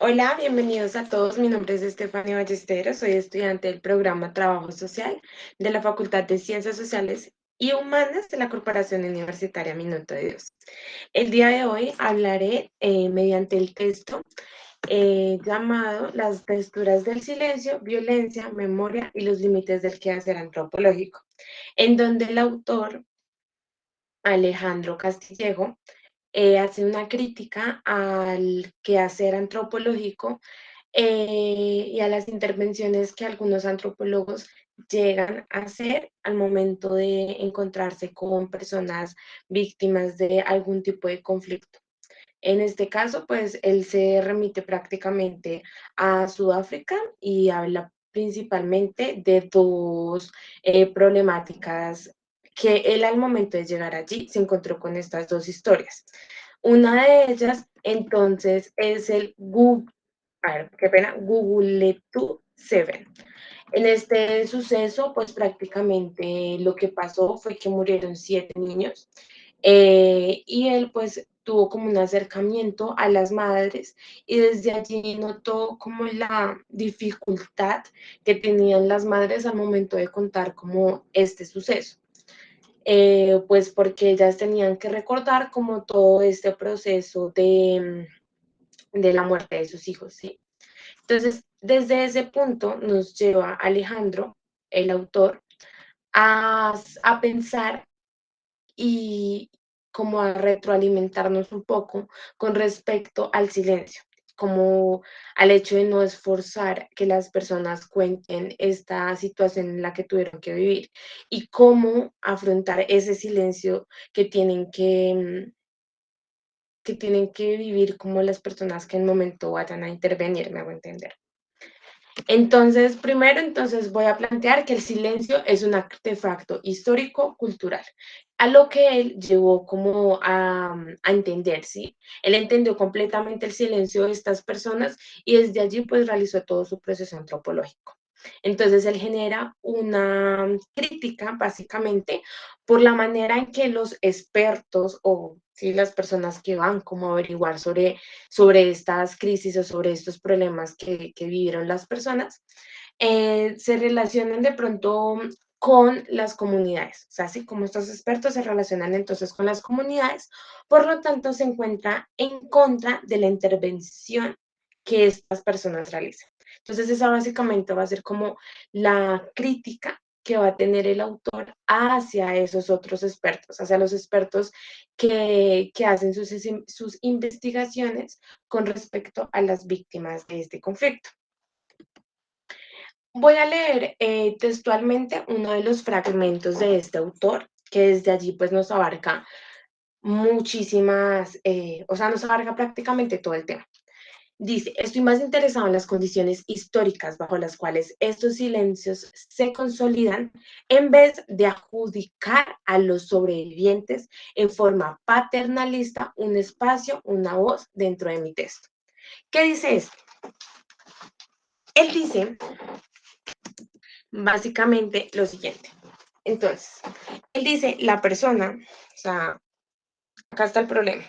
Hola, bienvenidos a todos. Mi nombre es Estefania Ballesteros, soy estudiante del programa Trabajo Social de la Facultad de Ciencias Sociales y Humanas de la Corporación Universitaria Minuto de Dios. El día de hoy hablaré mediante el texto llamado Las texturas del silencio, violencia, memoria y los límites del quehacer antropológico, en donde el autor Alejandro Castillejo hace una crítica al quehacer antropológico y a las intervenciones que algunos antropólogos llegan a hacer al momento de encontrarse con personas víctimas de algún tipo de conflicto. En este caso, pues él se remite prácticamente a Sudáfrica y habla principalmente de dos problemáticas que él al momento de llegar allí se encontró con estas dos historias. Una de ellas, entonces, es el Google, a ver, qué pena, Guguletu 7. En este suceso, pues prácticamente lo que pasó fue que murieron 7 niños y él pues tuvo como un acercamiento a las madres y desde allí notó como la dificultad que tenían las madres al momento de contar como este suceso. Pues porque ellas tenían que recordar como todo este proceso de la muerte de sus hijos, ¿sí? Entonces, desde ese punto nos lleva Alejandro, el autor, a pensar y como a retroalimentarnos un poco con respecto al silencio, como al hecho de no esforzar que las personas cuenten esta situación en la que tuvieron que vivir y cómo afrontar ese silencio que tienen que vivir como las personas que en el momento vayan a intervenir, me hago entender. Entonces, primero, entonces voy a plantear que el silencio es un artefacto histórico-cultural, a lo que él llevó como a entender, ¿sí? Él entendió completamente el silencio de estas personas y desde allí pues realizó todo su proceso antropológico. Entonces él genera una crítica básicamente por la manera en que los expertos o ¿sí? Las personas que van como a averiguar sobre estas crisis o sobre estos problemas que vivieron las personas, se relacionan de pronto con las comunidades, o sea, así como estos expertos se relacionan entonces con las comunidades, por lo tanto se encuentra en contra de la intervención que estas personas realizan. Entonces esa básicamente va a ser como la crítica que va a tener el autor hacia esos otros expertos, hacia los expertos que hacen sus investigaciones con respecto a las víctimas de este conflicto. Voy a leer textualmente uno de los fragmentos de este autor, que desde allí pues nos abarca muchísimas, o sea, nos abarca prácticamente todo el tema. Dice, estoy más interesado en las condiciones históricas bajo las cuales estos silencios se consolidan en vez de adjudicar a los sobrevivientes en forma paternalista un espacio, una voz dentro de mi texto. ¿Qué dice esto? Él dice básicamente lo siguiente. Entonces, él dice, la persona, o sea, acá está el problema,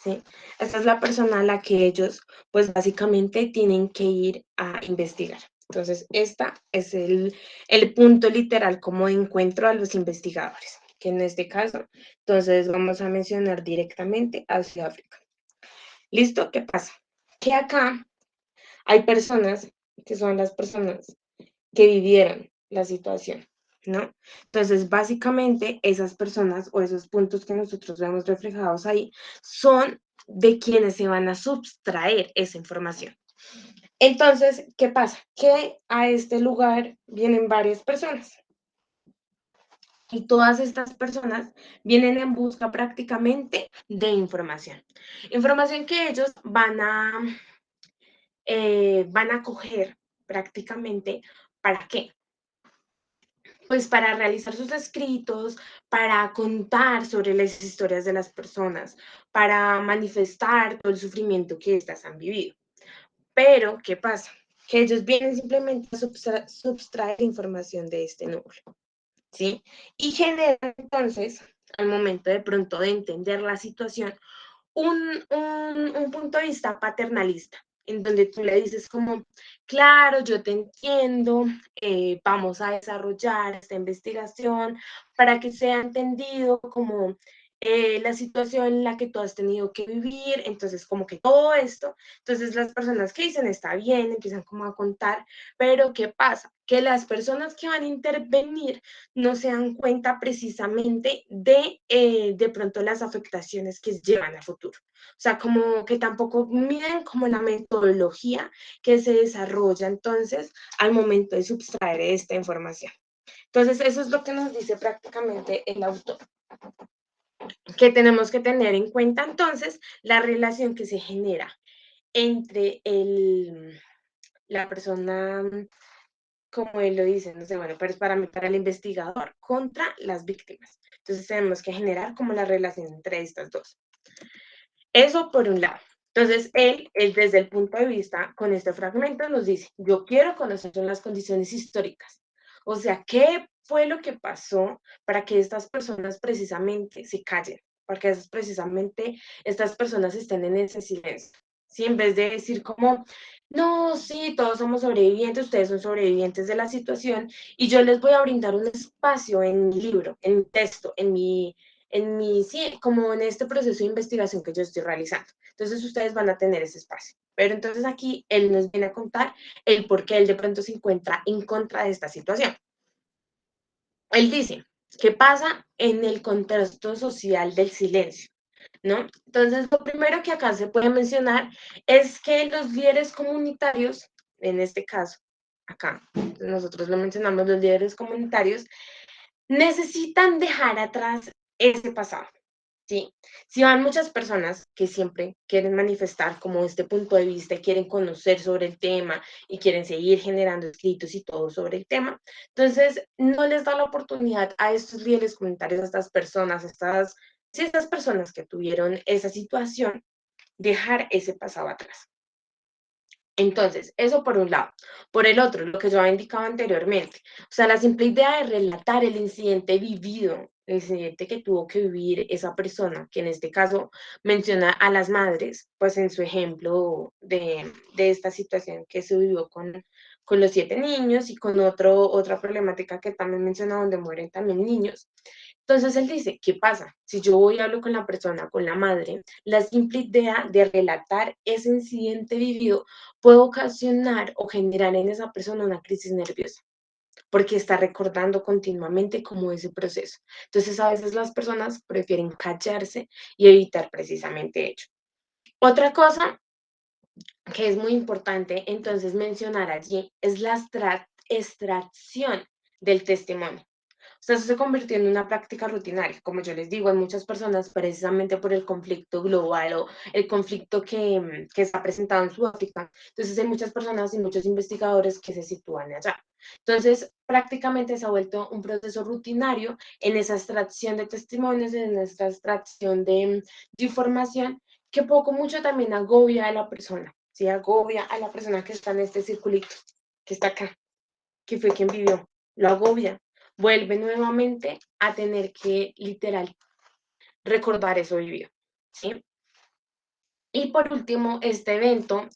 ¿sí? Esta es la persona a la que ellos, pues básicamente tienen que ir a investigar. Entonces, esta es el punto literal como de encuentro a los investigadores, que en este caso, entonces vamos a mencionar directamente a Sudáfrica. ¿Listo? ¿Qué pasa? Que acá hay personas, que son las personas que vivieron la situación, ¿no? Entonces, básicamente, esas personas o esos puntos que nosotros vemos reflejados ahí son de quienes se van a subtraer esa información. Entonces, ¿qué pasa? Que a este lugar vienen varias personas y todas estas personas vienen en busca prácticamente de información. Información que ellos van a coger prácticamente, ¿para qué? Pues para realizar sus escritos, para contar sobre las historias de las personas, para manifestar todo el sufrimiento que éstas han vivido. Pero, ¿qué pasa? Que ellos vienen simplemente a subtraer información de este núcleo, ¿sí? Y generan entonces, al momento de pronto de entender la situación, un punto de vista paternalista, en donde tú le dices como, claro, yo te entiendo, vamos a desarrollar esta investigación para que sea entendido como la situación en la que tú has tenido que vivir, entonces como que todo esto, entonces las personas que dicen está bien, empiezan como a contar, pero ¿qué pasa? Que las personas que van a intervenir no se dan cuenta precisamente de pronto las afectaciones que llevan a futuro. O sea, como que tampoco miden como la metodología que se desarrolla entonces al momento de subtraer esta información. Entonces, eso es lo que nos dice prácticamente el autor, que tenemos que tener en cuenta entonces la relación que se genera entre la persona, como él lo dice, no sé, bueno, pero es para mí, para el investigador, contra las víctimas. Entonces tenemos que generar como la relación entre estas dos. Eso por un lado. Entonces, él desde el punto de vista, con este fragmento, nos dice, yo quiero conocer las condiciones históricas. O sea, ¿qué fue lo que pasó para que estas personas precisamente se callen? Para que precisamente estas personas estén en ese silencio. ¿Sí? En vez de decir como, no, sí, todos somos sobrevivientes, ustedes son sobrevivientes de la situación, y yo les voy a brindar un espacio en mi libro, en mi texto, sí, como en este proceso de investigación que yo estoy realizando. Entonces ustedes van a tener ese espacio. Pero entonces aquí él nos viene a contar el por qué él de pronto se encuentra en contra de esta situación. Él dice, ¿qué pasa en el contexto social del silencio? ¿No? Entonces, lo primero que acá se puede mencionar es que los líderes comunitarios, en este caso, acá, nosotros lo mencionamos, los líderes comunitarios, necesitan dejar atrás ese pasado. Sí, si van muchas personas que siempre quieren manifestar como este punto de vista y quieren conocer sobre el tema y quieren seguir generando escritos y todo sobre el tema, entonces no les da la oportunidad a estos líderes comunitarios, a estas personas, sí, estas personas que tuvieron esa situación, dejar ese pasado atrás. Entonces, eso por un lado. Por el otro, lo que yo había indicado anteriormente, o sea, la simple idea de relatar el incidente vivido, el incidente que tuvo que vivir esa persona, que en este caso menciona a las madres, pues en su ejemplo de esta situación que se vivió con los 7 niños y con otra problemática que también menciona donde mueren también niños. Entonces él dice, ¿qué pasa? Si yo voy y hablo con la persona, con la madre, la simple idea de relatar ese incidente vivido puede ocasionar o generar en esa persona una crisis nerviosa, porque está recordando continuamente como ese proceso. Entonces a veces las personas prefieren callarse y evitar precisamente ello. Otra cosa que es muy importante entonces mencionar allí es la extracción del testimonio. O sea, eso se convirtió en una práctica rutinaria, como yo les digo, en muchas personas, precisamente por el conflicto global o el conflicto que está presentado en Sudáfrica. Entonces, hay muchas personas y muchos investigadores que se sitúan allá. Entonces, prácticamente se ha vuelto un proceso rutinario en esa extracción de testimonios, en esta extracción de información, que poco mucho también agobia a la persona, ¿sí? Agobia a la persona que está en este circulito, que está acá, que fue quien vivió, lo agobia, vuelve nuevamente a tener que literal recordar eso vivido, ¿sí? Y por último, este evento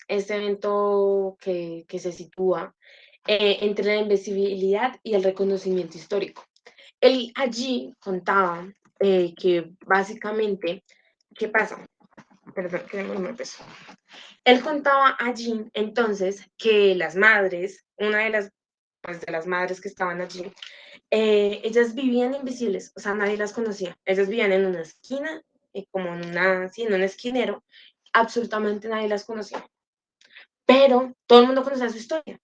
que se sitúa entre la invisibilidad y el reconocimiento histórico. Él allí contaba que básicamente, ¿qué pasa? Perdón, que me empezó. Él contaba allí entonces que las madres, una de las, pues, de las madres que estaban allí, ellas vivían invisibles, o sea, nadie las conocía. Ellas vivían en una esquina, como en sí, en un esquinero, absolutamente nadie las conocía. Pero todo el mundo conocía su historia,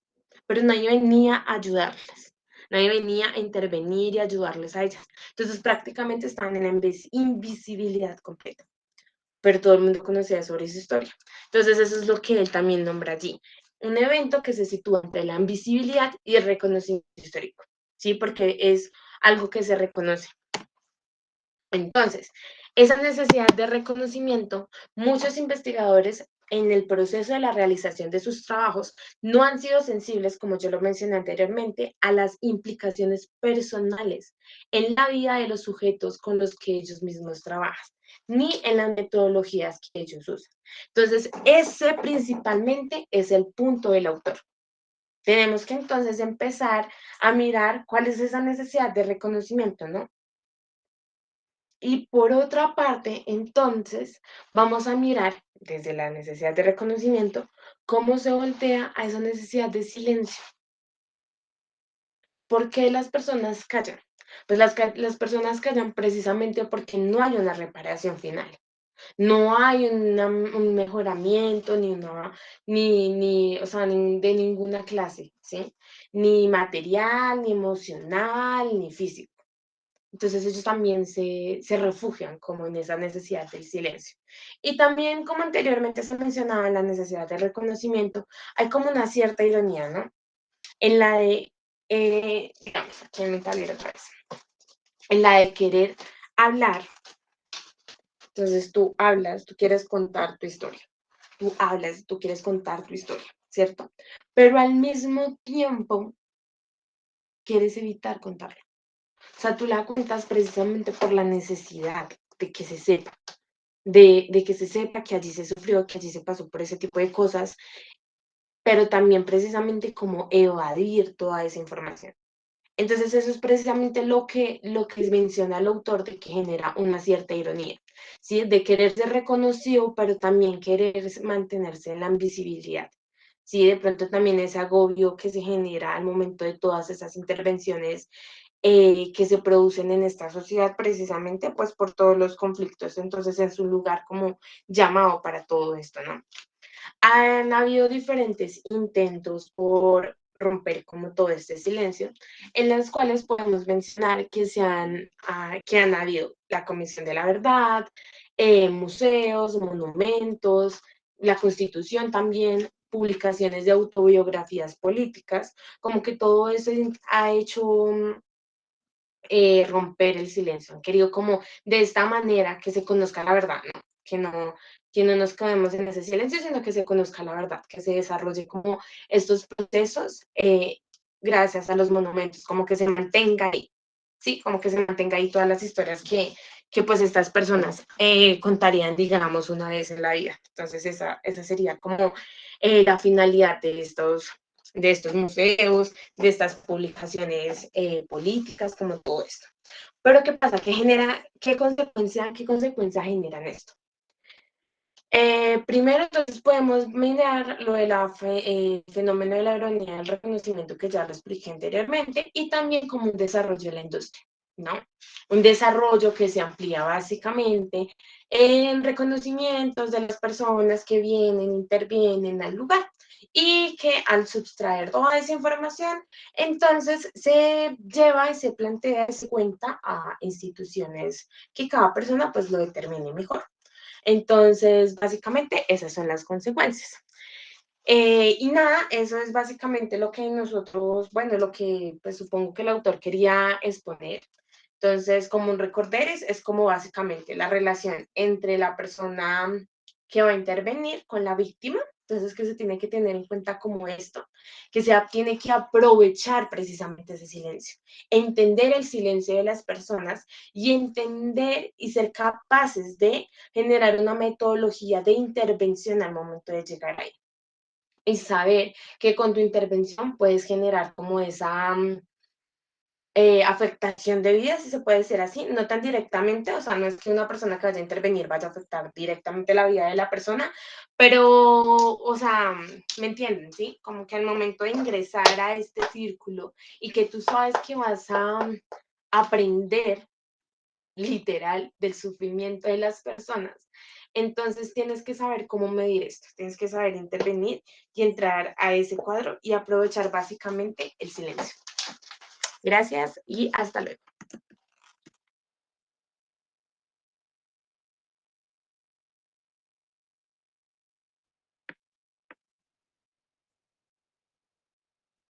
pero nadie venía a ayudarlas. Nadie venía a intervenir y ayudarles a ellas. Entonces prácticamente estaban en la invisibilidad completa, pero todo el mundo conocía sobre su historia. Entonces eso es lo que él también nombra allí. Un evento que se sitúa entre la invisibilidad y el reconocimiento histórico, ¿sí? Porque es algo que se reconoce. Entonces, esa necesidad de reconocimiento, muchos investigadores en el proceso de la realización de sus trabajos no han sido sensibles, como yo lo mencioné anteriormente, a las implicaciones personales en la vida de los sujetos con los que ellos mismos trabajan, ni en las metodologías que ellos usan. Entonces, ese principalmente es el punto del autor. Tenemos que entonces empezar a mirar cuál es esa necesidad de reconocimiento, ¿no? Y por otra parte, entonces, vamos a mirar desde la necesidad de reconocimiento cómo se voltea a esa necesidad de silencio. ¿Por qué las personas callan? Pues las personas callan precisamente porque no hay una reparación final. No hay un mejoramiento, o sea, de ninguna clase, ¿sí? Ni material, ni emocional, ni físico. Entonces ellos también se refugian como en esa necesidad del silencio. Y también, como anteriormente se mencionaba, en la necesidad de reconocimiento, hay como una cierta ironía, ¿no? En la de, digamos, aquí en mi tablero otra vez, en la de querer hablar. Entonces tú hablas, tú quieres contar tu historia, tú hablas, tú quieres contar tu historia, ¿cierto? Pero al mismo tiempo quieres evitar contarla. O sea, tú la cuentas precisamente por la necesidad de que se sepa, de que se sepa que allí se sufrió, que allí se pasó por ese tipo de cosas, pero también precisamente como evadir toda esa información. Entonces eso es precisamente lo que menciona el autor de que genera una cierta ironía, ¿sí? De querer ser reconocido, pero también querer mantenerse en la invisibilidad. Sí, de pronto también ese agobio que se genera al momento de todas esas intervenciones que se producen en esta sociedad precisamente pues por todos los conflictos. Entonces es un lugar como llamado para todo esto, ¿no? Han habido diferentes intentos por romper como todo este silencio, en las cuales podemos mencionar que han habido la Comisión de la Verdad, museos, monumentos, la Constitución también, publicaciones de autobiografías políticas, como que todo eso ha hecho romper el silencio, han querido como de esta manera que se conozca la verdad, ¿no? Que no nos quedemos en ese silencio, sino que se conozca la verdad, que se desarrolle como estos procesos gracias a los monumentos, como que se mantenga ahí, ¿sí? Como que se mantenga ahí todas las historias que pues estas personas contarían, digamos, una vez en la vida. Entonces esa sería como la finalidad de estos museos, de estas publicaciones políticas, como todo esto. Pero ¿qué pasa? ¿Qué consecuencia generan esto? Primero, entonces, podemos mirar lo del fenómeno de la ironía del reconocimiento que ya lo expliqué anteriormente y también como un desarrollo de la industria, ¿no? Un desarrollo que se amplía básicamente en reconocimientos de las personas que vienen, intervienen al lugar y que al sustraer toda esa información, entonces se lleva y se plantea y se cuenta a instituciones que cada persona pues lo determine mejor. Entonces, básicamente, esas son las consecuencias. Y nada, eso es básicamente lo que nosotros, bueno, lo que pues supongo que el autor quería exponer. Entonces, como un recorderis es como básicamente la relación entre la persona que va a intervenir con la víctima. Entonces, que se tiene que tener en cuenta como esto, que se tiene que aprovechar precisamente ese silencio, entender el silencio de las personas y entender y ser capaces de generar una metodología de intervención al momento de llegar ahí. Y saber que con tu intervención puedes generar como esa afectación de vida, si se puede decir así, no tan directamente, o sea, no es que una persona que vaya a intervenir vaya a afectar directamente la vida de la persona, pero, o sea, ¿me entienden? ¿Sí? Como que al momento de ingresar a este círculo y que tú sabes que vas a aprender literal del sufrimiento de las personas, entonces tienes que saber cómo medir esto, tienes que saber intervenir y entrar a ese cuadro y aprovechar básicamente el silencio. Gracias y hasta luego.